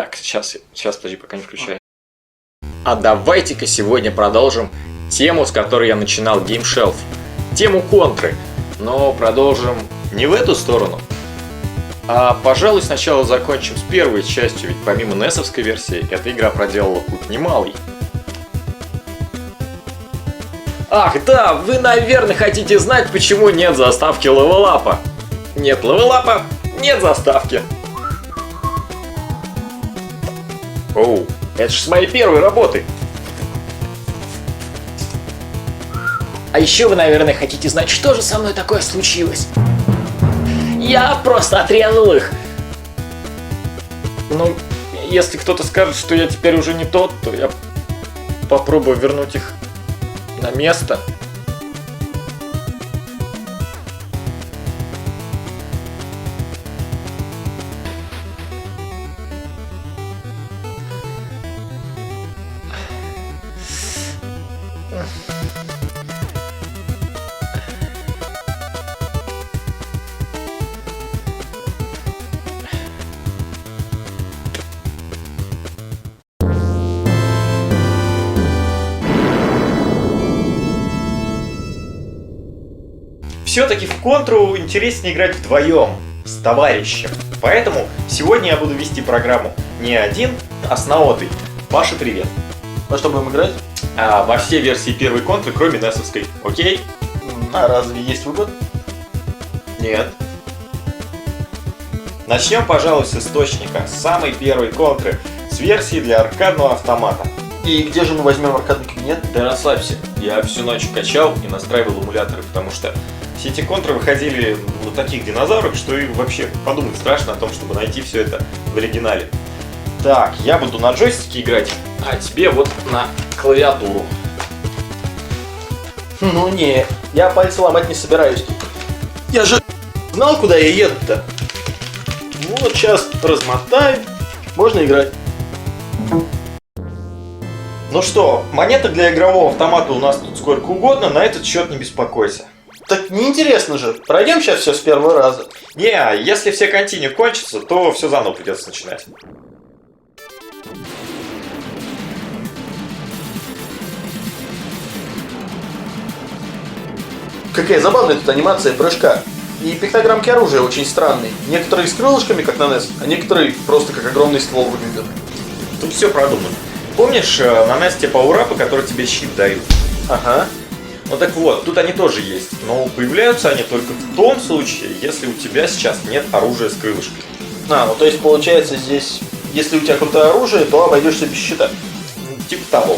Так, сейчас, подожди, пока не включай. А давайте-ка сегодня продолжим тему, с которой я начинал Game Shelf. Тему контры. Но продолжим не в эту сторону. А, пожалуй, сначала закончим с первой частью, ведь помимо NES-овской версии, эта игра проделала путь немалый. Ах, да, вы, наверное, хотите знать, почему нет заставки левелапа. Нет левелапа, нет заставки. Оу, это ж с моей первой работы. А еще вы, наверное, хотите знать, что же со мной такое случилось. Я просто отрезал их. Ну, если кто-то скажет, что я теперь уже не тот, то я попробую вернуть их на место. Все-таки в контру интереснее играть вдвоем, с товарищем. Поэтому сегодня я буду вести программу не один, а с Наотой. Паша, привет. Во что будем играть? Во все версии первой контры, кроме NES-овской. Окей? А разве есть выбор? Нет. Начнем, пожалуй, с источника, с самой первой контры, с версии для аркадного автомата. И где же мы возьмем аркадный кабинет? Да расслабься, я всю ночь качал и настраивал эмуляторы, потому что все эти контры выходили на таких динозаврах, что и вообще подумать страшно о том, чтобы найти все это в оригинале. Так, я буду на джойстике играть, а тебе вот на клавиатуру. Ну не, я пальцы ломать не собираюсь. Я же знал, куда я еду-то. Вот сейчас размотаю, можно играть. Ну что, монеток для игрового автомата у нас тут сколько угодно, на этот счет не беспокойся. Так неинтересно же, пройдем сейчас все с первого раза. Не, если все континью кончатся, то все заново придется начинать. Какая забавная тут анимация прыжка. И пиктограммки оружия очень странные. Некоторые с крылышками, как на NES, а некоторые просто как огромный ствол выглядят. Тут все продумано. Помнишь, на NES те пауэрапы, которые тебе щит дают? Ага. Ну так вот, тут они тоже есть, но появляются они только в том случае, если у тебя сейчас нет оружия с крылышками. Ну то есть получается здесь, если у тебя крутое оружие, то обойдешься без щита. Типа того.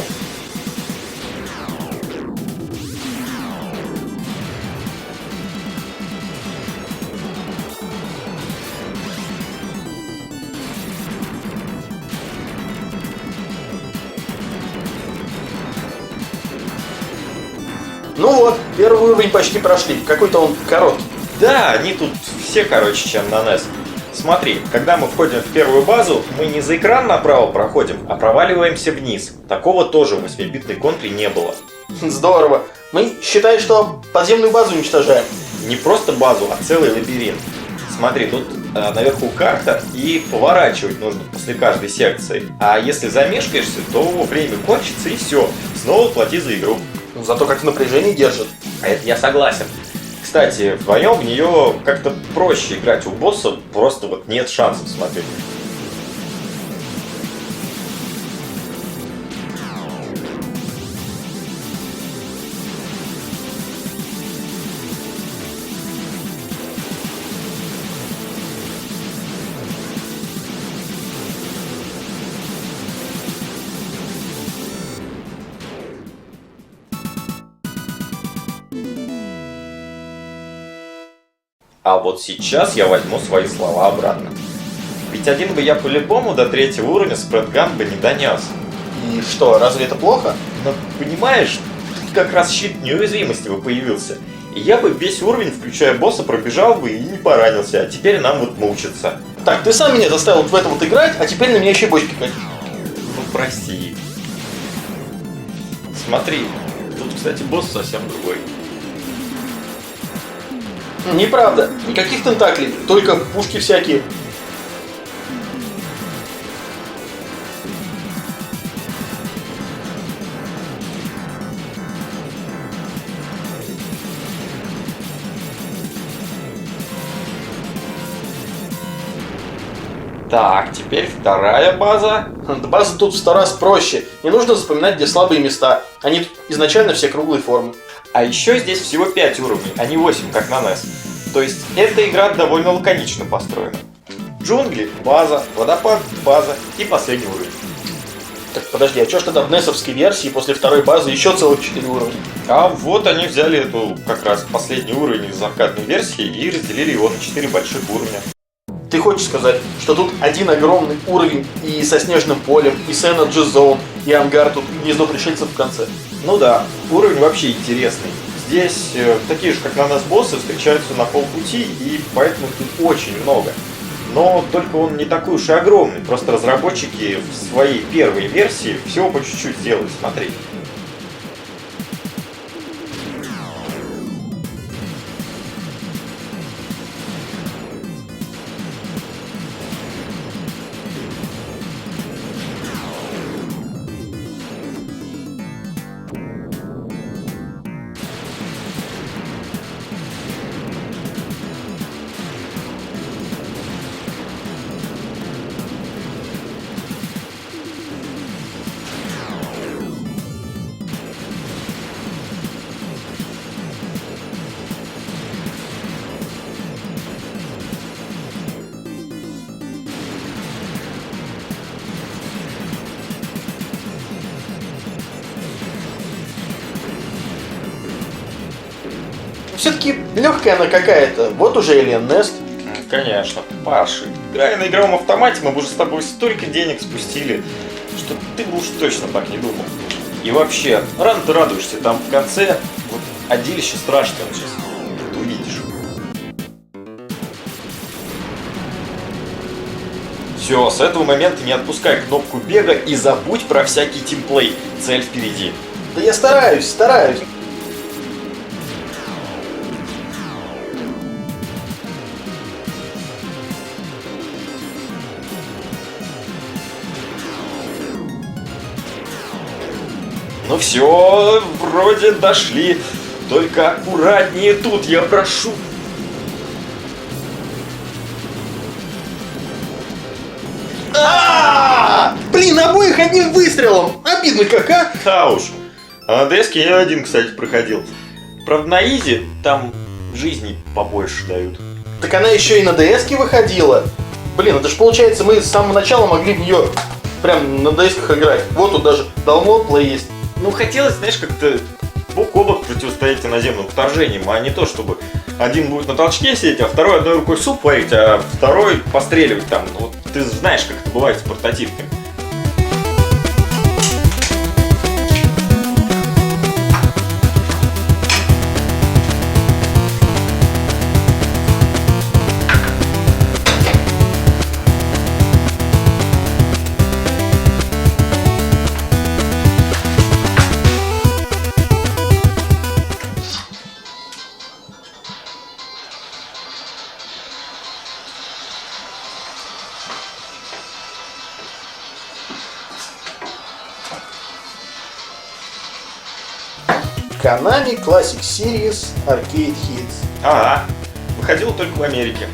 Ну вот, первый уровень почти прошли. Какой-то он короткий. Да, они тут все короче, чем на NES. Смотри, когда мы входим в первую базу, мы не за экран направо проходим, а проваливаемся вниз. Такого тоже в 8-битной контре не было. Здорово. Мы считаем, что подземную базу уничтожаем. Не просто базу, а целый лабиринт. Смотри, тут наверху карта, и поворачивать нужно после каждой секции. А если замешкаешься, то время кончится и все. Снова плати за игру. Зато как в напряжении держит. А это я согласен. Кстати, вдвоем в нее как-то проще играть, у босса просто вот нет шансов смотреть. А вот сейчас я возьму свои слова обратно. Ведь один бы я по-любому до 3-го уровня спредган бы не донес. И что, разве это плохо? Но понимаешь, тут как раз щит неуязвимости бы появился. И я бы весь уровень, включая босса, пробежал бы и не поранился. А теперь нам вот мучиться. Так, ты сам меня заставил в это вот играть, а теперь на меня еще и бочки катить. Ну прости. Смотри, тут, кстати, босс совсем другой. Неправда. Никаких тентаклей, только пушки всякие. Так, теперь вторая база. База тут в 100 раз проще. Не нужно запоминать, где слабые места. Они тут изначально все круглой формы. А еще здесь всего 5 уровней, а не 8, как на NES. То есть эта игра довольно лаконично построена. Джунгли, база, водопад, база и последний уровень. Так, подожди, а что ж тогда в NES-овской версии после второй базы еще целых 4 уровня? А вот они взяли эту как раз последний уровень из аркадной версии и разделили его на 4 больших уровня. Ты хочешь сказать, что тут один огромный уровень и со снежным полем, и с Energy Zone, и ангар тут, и гнездо пришельцев в конце? Ну да, уровень вообще интересный. Здесь такие же, как на NES боссы, встречаются на полпути, и поэтому тут очень много. Но только он не такой уж и огромный, просто разработчики в своей первой версии всего по чуть-чуть сделали, смотри. Все-таки легкая она какая-то. Вот уже Alien Nest. Конечно, Паша, играя на игровом автомате, мы бы уже с тобой столько денег спустили, что ты бы уж точно так не думал. И вообще, рано ты радуешься, там в конце вот одилище страшное сейчас, ты увидишь. Все, с этого момента не отпускай кнопку бега и забудь про всякий тимплей. Цель впереди. Да я стараюсь. Ну все, вроде дошли. Только аккуратнее тут, я прошу. Блин, обоих одним выстрелом! Обидно как, а? Да уж. А на деске я один, кстати, проходил. Правда, на изи там жизни побольше дают. Так она еще и на DS-ке выходила. Блин, это ж получается, мы с самого начала могли в нее прям на DS-ках играть. Вот тут даже download play есть. Ну, хотелось, знаешь, как-то бок о бок противостоять иноземным вторжениям, а не то, чтобы один будет на толчке сидеть, а второй одной рукой суп варить, а второй постреливать там. Ну, вот ты знаешь, как это бывает с портативками. Konami Classic Series Arcade Hits. Ага, выходил только в Америке.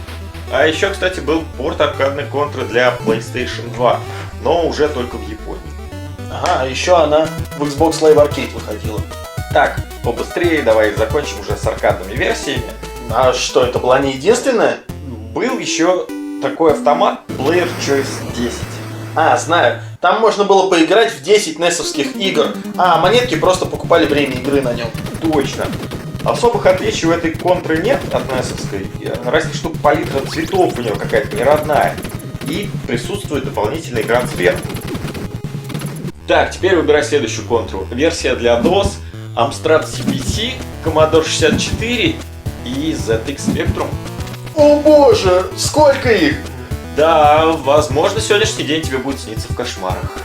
А еще, кстати, был порт аркадной контры для PlayStation 2, но уже только в Японии. Ага, а еще она в Xbox Live Arcade выходила. Так, побыстрее давай закончим уже с аркадными версиями. А что, это была не единственная? Был еще такой автомат Player Choice 10. А, знаю. Там можно было поиграть в 10 NES-овских игр, а монетки просто покупали время игры на нем. Точно. Особых отличий у этой контры нет от NES-овской, разве что палитра цветов у нее какая-то не родная. И присутствует дополнительный экран сверху. Так, теперь выбирай следующую контру. Версия для DOS, Amstrad CPC, Commodore 64 и ZX Spectrum. О боже, сколько их! Да, возможно, сегодняшний день тебе будет сниться в кошмарах.